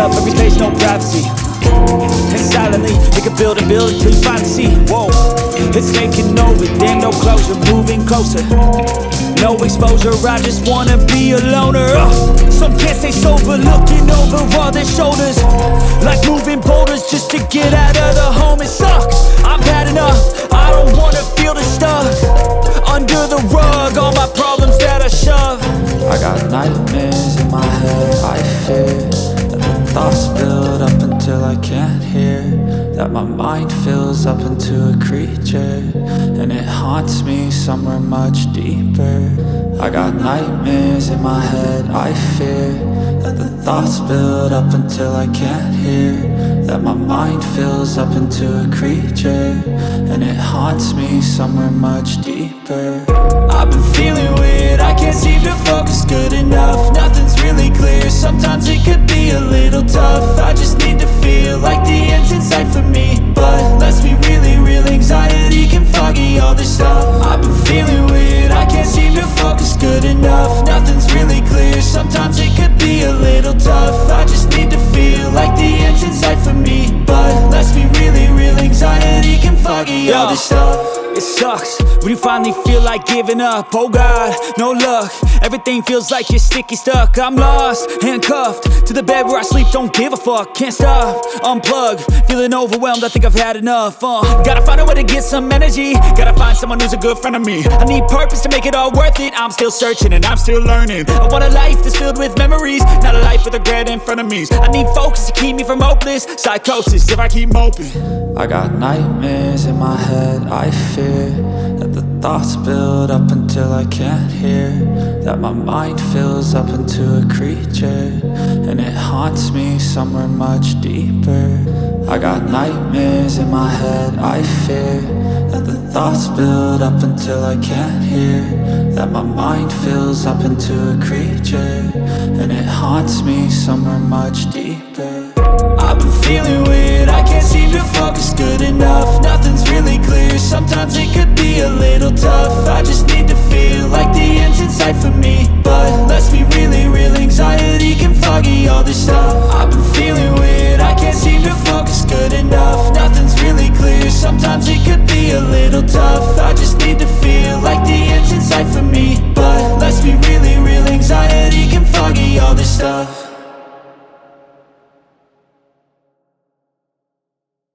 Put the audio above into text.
up, every space, no privacy. And silently, we can build and build until you finally see. Whoa, it's taking over, damn, no closure, moving closer. No exposure, I just wanna be a loner. Some can't stay sober, looking over all their shoulders, like moving boulders just to get out of the home. It sucks, I've had enough, I don't wanna feel the stuff under the rug, all my problems that I shove. I got nightmares in my head, I fear that the thoughts build up until I can't hear, that my mind fills up into a creature, and it haunts me somewhere much deeper. I got nightmares in my head, I fear that the thoughts build up until I can't hear, that my mind fills up into a creature, and it haunts me somewhere much deeper. I've been feeling weird, I can't seem to focus good enough. Nothing's really clear, sometimes it could be a little tough. I just need to feel like the end's in sight for me, but let's be really real, anxiety can foggy all this stuff. I've been feeling weird, I can't seem to focus good enough. Nothing's really clear, sometimes it could be a little tough. I just need to feel like the end's in sight for me, but let's be really real, anxiety can foggy all this stuff. It sucks when you finally feel like giving up. Oh God, no luck, everything feels like you're sticky stuck. I'm lost, handcuffed to the bed where I sleep, don't give a fuck. Can't stop, unplug, feeling overwhelmed, I think I've had enough. Gotta find a way to get some energy, gotta find someone who's a good friend of me. I need purpose to make it all worth it, I'm still searching and I'm still learning. I want a life that's filled with memories, not a life with regret in front of me. I need focus to keep me from hopeless psychosis if I keep moping. I got nightmares in my head, I fear that the thoughts build up until I can't hear, that my mind fills up into a creature, and it haunts me somewhere much deeper. I got nightmares in my head, I fear that the thoughts build up until I can't hear, that my mind fills up into a creature, and it haunts me somewhere much deeper. I've been feeling weird, I can't seem to focus good enough. Nothing's really clear, sometimes it could be a little tough. I just need to feel like the end's in sight for me, but let's be real,